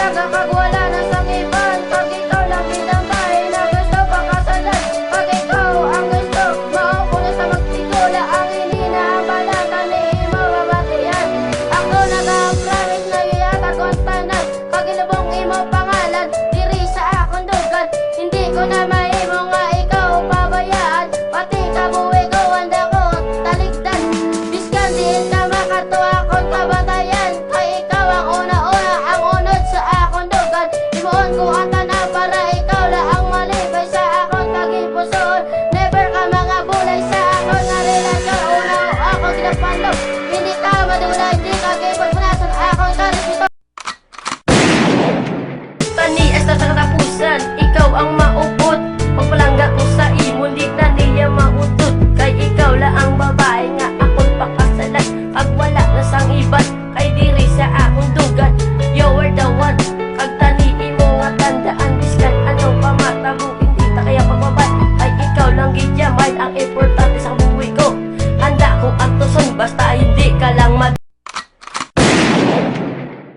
palaga kag wala na sang iban. Pag ikaw lang pinambay na gusto pakasalan. Pag ikaw ang gusto, maupo na sa magtigula. Ang inina ang balata ni imo babatian. Ako nag-promise na iyata kong tanan. Pag ilubong imo pangalan, diri sa akong dugan. Hindi ko na maimo nga ikaw pabayaan. Pati kabuhi ko handa ko taligdan. Biskan diin ka makatuwa akong kabatayan. Kay ikaw ang una-una, ang unod sa akong dugan. Imuon ko ang tanan para ikaw la ang malibay sa akong tagipusoon. Never ka mga bulay sa akong nga relasyon. Una ako ginapandog, hindi ka madulay, hindi ka gipagpunasan akong karisito. Panias na sa katapusan, ikaw ang maupot. Pagpalangga ko sa imo, di na niya mautot. Kay ikaw la ang babae nga akong pakasalan. Pag wala na sang iban, kay diri sa akong dugan. You are the one, kag tani imo nga tandaan. Biskan ano pa matabo, hindi ta kaya pagbabay. Kay ikaw lang gidyaman, ang importante sa buhay ko. Handa ko ang tuson, basta hindi ka lang mag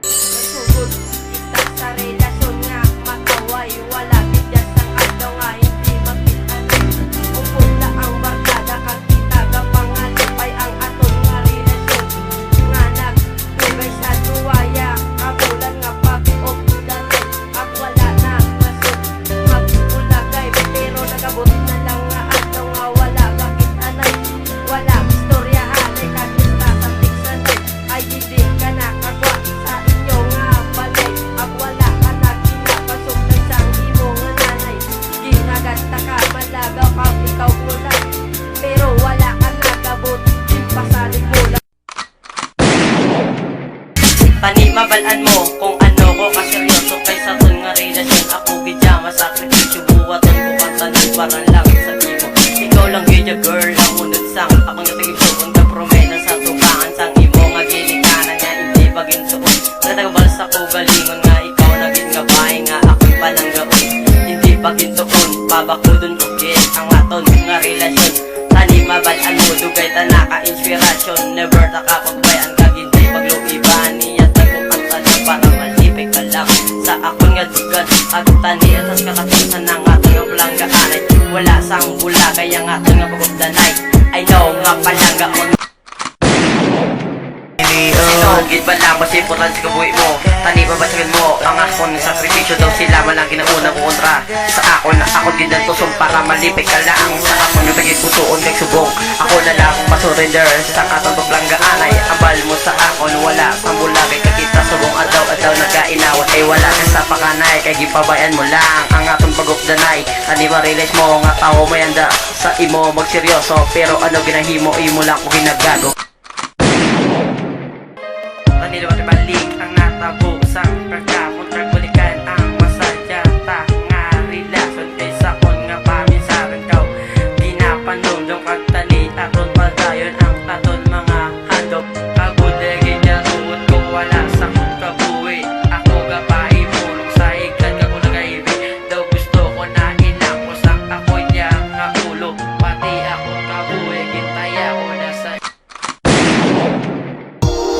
Nagsugod kita sa relasyon nga makaway. Wala bidyas ang adlaw nga hindi mapitanay. Upod na ang barkada kag kita ka pangalipay ang aton nga relasyon. Nga naglibay sa duwaya, kabulan nga pag-iop danay. At wala na nasod, magulagay. Pero nagabot na lang nga adlaw nga wala bakit anay. Wala istoryahan ay kaglista sa tiksanay. Ay hindi ka nakagwa sa inyo nga balay. At wala ka na kinapasok na sang imo nga nanay. Ginagasta ka, malagaw ka, ikaw kulay. Pero wala ka nagabot, pasalig mo lang. Panimabalaan mo kung ano ko kaseryoso. Kaysa ton nga relasyon, ako bidya masakripisyo. Buwatan ko kantanan parang lang sa imo. Ikaw lang gidya girl, ang unod sang akong natigibso. Kung napromena sa tubangan sang imo nga ginikanan nga hindi paging suot. Natagabal sa ko galingon nga ikaw naging gabay nga ako'y palanggaon. Hindi paging tuon, pabakudon ko git ang aton nga relasyon. Tanimabalaan mo, dugay ta naka-inspirasyon. Never ta kapagbayan kag hindi pagluiban. Niya tagong ang tanan para malipay ka lang sa akong nga dugan. At tani atas kakatusan ng aton nga palanggaan. Wala sang bula kaya nga aton nga pagubdanay. I know nga palanggaon. Gid ba lang mas importante sa kabuhi mo? Tani ba basagan mo ang akong sakripisyo daw sila malang ginauna ko kontra. Sa akon gid nantusong para malipay ka lang. Sa akon yung bagay putuon kay subong. Ako na lang masurrender sa katong paglanggaan ay ambal mo sa akon. Wala ang bulagay kakita subong adlaw nagainawat ay wala ka sa pakanay. Kay gipabayan mo lang ang atong pagupdanay. Tani ba realize mo nga tao may anda sa imo magseryoso. Pero ano ginahimo imo lang ko ginagago. Manila matibalik ang natabo sa pagkapon tragbalikan ang masadya ta nga relasyon kaysa kon nga pamisaran kaw ginapanulong kag tani aton padayon ang aton mga handog kagudegi niya tuod ko wala sa kabuhi ako gabay mulong sa ikan ka ko nagaibig daw gusto ko na inakos ang ako'y niya nga ulo pati ako kabuhi gintaya ko na sa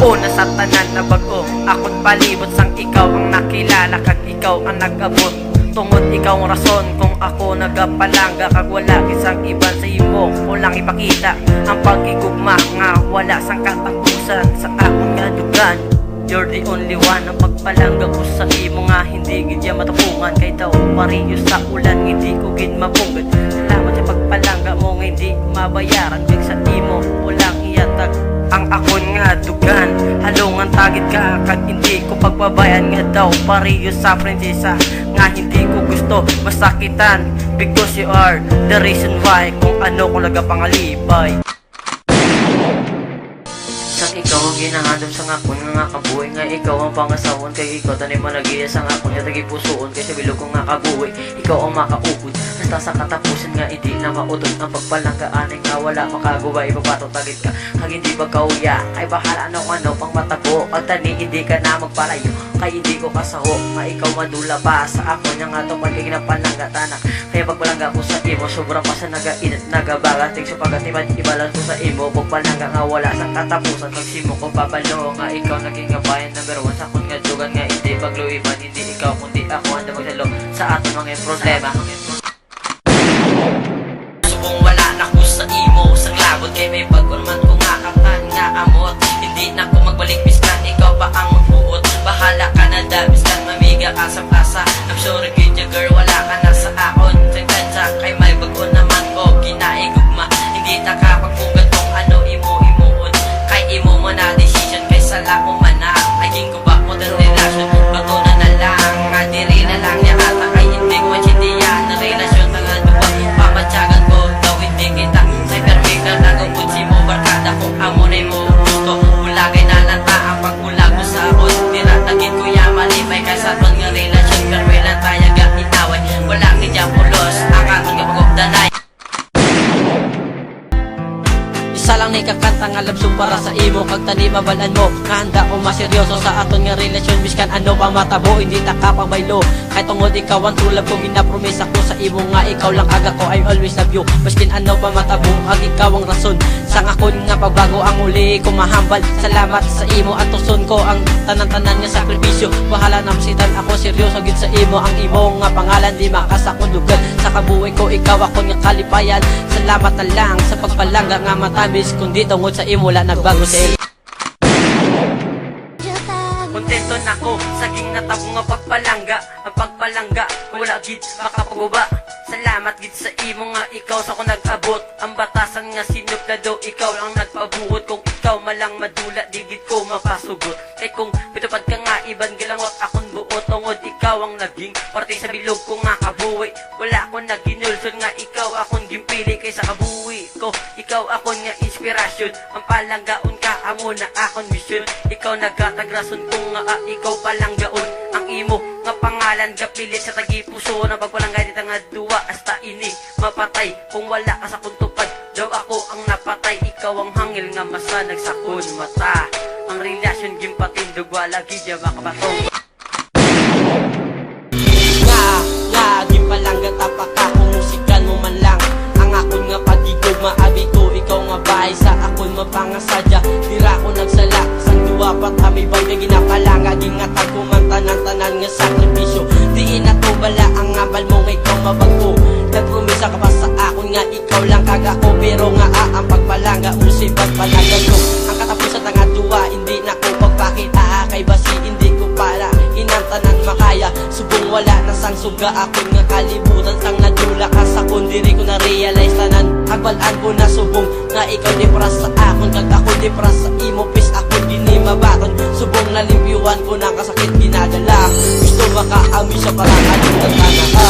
una sa tanan na bago akot palibot sang ikaw ang nakilala kag ikaw ang nag-abot tungod ikaw ang rason kung ako nagapalangga kag wala isang iban sa imo o lang ipakita ang pagigugma nga wala sang katapusan sa akong nga dugan. You're the only one ang pagpalangga ko sa imo nga hindi gidya matapungan kay daw pariyo sa ulan hindi ko gid mapugad. Salamat sa pagpalangga mo nga hindi mabayaran kag sa imo o lang iyatag ang akon nga dugan. Halungan tagit ka kag hindi ko pagbabayan nga daw pariyo sa prinsesa nga hindi ko gusto masakitan because you are the reason why kung ano ko nagapangalipay. Sang ikaw ang ginahandom sa ngakon nga kabuhi nga ikaw ang pangasawon kay ikaw tanay malagiya sa ngakon nga tagipusoon kay sa bilog ko nga kabuhi ikaw ang makaukod hasta sa katapusan nga hindi na maudot ang pagpalanggaan nga wala makagawa ibabato tagit ka kag hindi pagkauya ay bahala ano pang matago kag tani hindi ka na magpalayo kay hindi ko kasaho nga ikaw madula pa sa ako nya nga to kay ginapalangga tanak kaya pagpalangga ko sa imo sobra pa sa nagainit nagabagatig sa pagatiman ibalan ko sa imo pagpalangga nga wala sa katapusan kag simo ko babalo nga ikaw naging gabayan number 1 sa akong nga Sugan nga hindi pagluipan, hindi ikaw kundi ako ang magsalo sa ating mga problema. Subong wala na ko sa imo, sang labot kay may pagkurman ko nga katan nga amot. Hindi na ko magbalik biskan, ikaw pa ang magbuot. Bahala ka na da, biskan mamiga asap-asa. I'm sorry kid ya girl, wala ka na sa akon. Tagtansa kay may bago naman ko, kinaigugma. Hindi ta kapagpugat kung ano imo-imuon. Kay imo mo na decision, kay sala mo man na. Aging ko ba mo ng relasyon, bato na lang. Kadiri na lang niya ata, kay hindi ko maintindihan na relasyon ng duwa. Pamatyagan ko, daw hindi kita. Say perfect na nagugod si mo, barkada kung amo na mo gusto. Ulagay na lanta ang pagbulag mo sa akon. Niratagin ko ya malipay kay sa ton nga relasyon. Pero lang tayo ga inaway, wala ni dyan pulos. Ang aking kapagupdanay. Isa lang ni kakanta nga labsong para sa imo. Kag tanimabalan mo, handa o maseryoso sa aton nga relasyon. Biskan ano pa matabo, hindi ta kapabaylo. Kahit tungod ikaw ang true love ko, ginapromise ako sa imo nga ikaw lang aga ko, I always love you. Biskin ano pa matabo, ag ikaw ang rason. Sang akon nga pagbago ang uli ko mahambal. Salamat sa imo at tuson ko ang tanan-tanan nga sakripisyo. Bahala na masitan ako, seryoso gid sa imo. Ang imo nga pangalan di makasakulugan. Sa kabuhay ko ikaw akon nga kalipayan. Salamat na lang sa pagpalangga nga matamis. Kundi tungod sa imo la nagbago sa iyo. Kontento na ko sa ging natabo nga pagpalangga. Ang pagpalangga wala gid makapaguba. Salamat gid sa imo nga ikaw sa ko nag-abot. Ang batasan nga sinuplado, ikaw lang nagpabuot. Kung ikaw malang madula, digid ko mapasugot. Kay kung pitupad ka nga iban gilangot akong buot. Tungod ikaw ang naging parte sa bilog ko nga kabuhi. Wala ko naginulsod nga ikaw akong gimpili kaysa kabuhi ko. Ikaw akong nga inspirasyon. Ang palanggaon ka amo na akong mission. Ikaw nagatagrason kung nga ikaw palanggaon. Ang imo nga pangalan gapilit sa tagipuso na pagpalanggay dito nga duwa hasta ini mapatay kung wala ka sa kuntupad. Daw ako ang napatay, ikaw ang hangil nga masanag sa kun mata. Ang relasyon gimpatindog wala gidya makabatong. Nga gimpalangga tapak ka kung musikan mo man lang. Ang akon nga padigog maabi ko, ikaw nga bahay sa akon mapangasadya. Dira ko nagsala sang duwa pat abi bay na ginapalanga. Gingatag ko man tanan-tanan nga sakripisyo. Diin na to bala ang ngabal mo nga ikaw mabago. Nagpromisa ka pa sa akon nga ikaw lang kaga ko. Pero nga ang pagpalanga usipan palaga ko. Ang katapusan nga duwa hindi na ko pagpakita. Kay basi hindi ko para inantanan makaya. Subong wala na sang suga akon nga kalibutan. Sang nadula ka sa kundiri ko na realize tanan. Agbalaan ko na subong nga ikaw di para sa akon. Kag ako di para sa imo pis ako di ni mabaton. Subong nalimpyuan ko na kasakit ginadala. Gusto ba ka amin sa parang alutan ka na ka.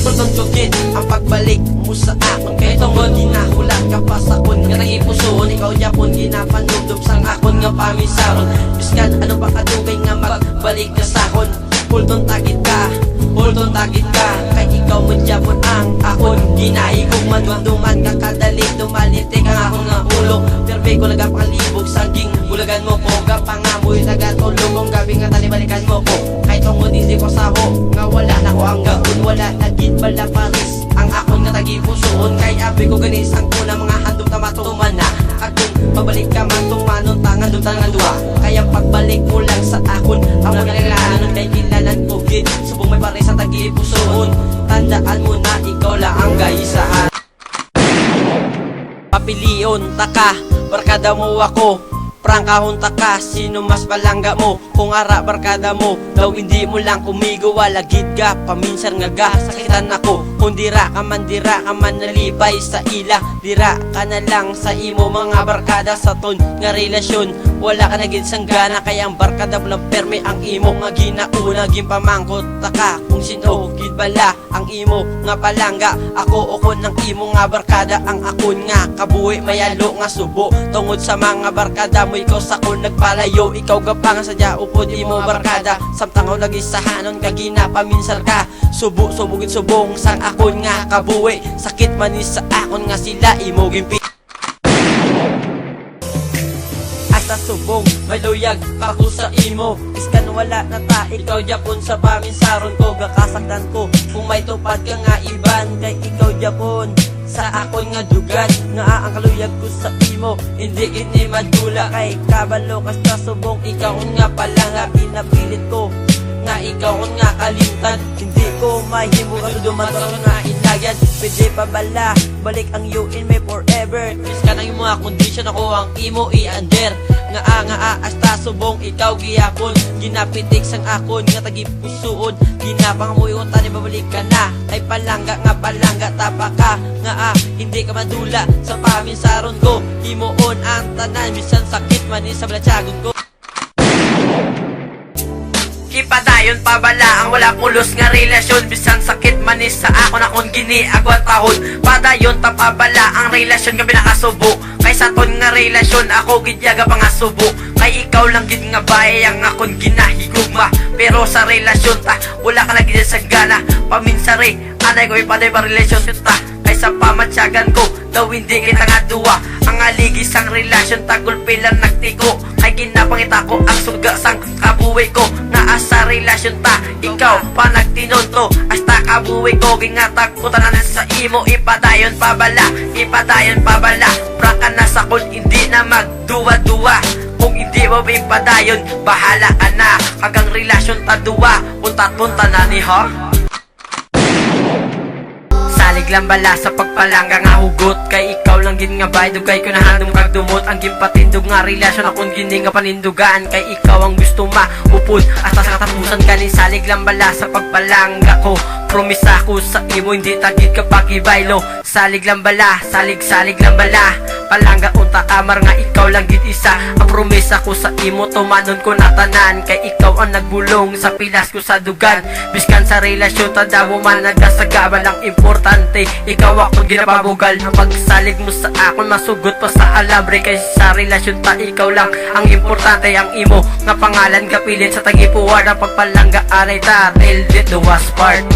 Pulton kukit ang pagbalik mo sa akon. Kaya tungod ginahulat ka pa sa kun. Nga nagipusoon ikaw yapon ginapanubdob sang akon nga pamisaron. Biskan ano ba kadugay nga magbalik ka sa akon. Pulton tagit ka, pulton tagit ka. Kay ikaw mo yapon ang akon. Ginahigog man duman ka kadalik. Dumalitik ang akon nga ulo. Perbe ko nagapakalibog saging bulagan mo ko. Gapangamoy nagatulog kong gabi nga talibalikan mo ko. Kahit tungod hindi ko saho nga wala na ko ang gaun. Wala na gid bala paris ang akon nga tagipusoon. Kay abi ko ganisang ko na mga handog na matuman na. At kung pabalik ka man tumanon tangan doon tangan duwa. Kaya pagbalik mo lang sa akon ang magalilanon kay kilalan ko gid. Subong may paris sa tagipusoon. Tandaan mo na ikaw lang ang gaisahan. Papilion taka, barkada mo ako. Prangkahon taka, sino mas palangga mo? Kung ara barkada mo, daw hindi mo lang kumigo. Wala gid ka, paminsan nga ga sakitan ako. Kung dira ka man nalibay sa ila. Dira ka na lang sa imo mga barkada sa ton nga relasyon. Wala ka na gid sang gana, kaya ang barkada mo lang perme ang imo nga ginauna. Gimpamangkot taka, kung sino gid bala ang imo nga palangga. Ako okon ng imo nga barkada, ang akon nga kabuhi mayalo nga subo. Tungod sa mga barkada mo ikaw sa kun nagpalayo. Ikaw gapang sadya upod imo barkada. Samtang ako lagi sa hanon ka ginapaminsar ka. Subugid subong sang akon nga kabuhi. Sakit manis sa akon nga sila imo gimpi. Asa subong may luyag pa ko sa imo. Iskan wala na ta ikaw Japon sa paminsaron ko. Gakasaktan ko kung may tupad ka nga iban. Kay ikaw Japon sa akon nga dugad. Nga ang kaluyag ko sa imo, hindi kini madula. Kay kabalo kas na subong, ikaw nga pala nga pinapilit ko. Nga ikaw nga kalimtan, hindi ko mahimo kasi dumatang nga inagyan. Pwede pa bala, balik ang you in me forever. Miss ka nang mga kondisyon, ako ang imo i-under. Nga hasta subong ikaw giyapon. Ginapitik sang akon nga tagipusuod. Ginapangamoy unta ni babalik ka na. Ay palangga tapa ka. Nga hindi ka madula sa paminsaron ko. Himuon ang tanan, bisan sakit man sa blatsagon ko. Ipadayon pabala ang wala pulos nga relasyon. Bisan sakit manis sa akon akong giniagwat tahon. Padayon tapabala ang relasyon nga pinakasubo. Kaysa ton nga relasyon ako gidyaga pa nga subo. Kay ikaw lang gid nga bae ang akong ginahigugma. Pero sa relasyon ta wala ka lagi sa gana. Paminsari anay ko ipaday pa relasyon ta. Kaysa pamatsyagan ko daw hindi kita nga duwa. Ang aligis ang relasyon tagol pilang nagtiko. Kay ginapangita ko ang suga sang kabuwi ko. Nga asa relasyon ta ikaw pa nagtinonto. Hasta kabuwi ko gingatak ko tanan sa imo. Ipadayon pabala prangka na sa kun hindi na magduwa-duwa. Kung hindi mo ipadayon bahala ka na. Kagang relasyon ta duwa punta na ni ha. Salig lang bala sa pagpalangga nga hugot. Kay ikaw lang gin nga baydo. Kay ko nahandom kag dumot. Ang gimpatindog nga relasyon akong gini nga panindugaan. Kay ikaw ang gusto maupod hasta sa katapusan ganin. Salig lang bala sa pagpalangga ko. Promisa ko sa imo hindi tagit ka pakibaylo. Salig lang bala, salig lang bala. Palangga unta amar nga ikaw lang gid isa. Ang promesa ko sa imo tumanon ko na tanan. Kay ikaw ang nagbulong sa pilas ko sa dugan. Biskan sa relasyon tadawo man nagdasagabal ang importante. Ikaw ako ginababugal. Ang pagsalig mo sa akon masugot pa sa alambre. Kay sa relasyon ta ikaw lang ang importante. Ang imo nga pangalan kapilit sa tagipuwar. Ang pagpalangga aray ta till death do us part.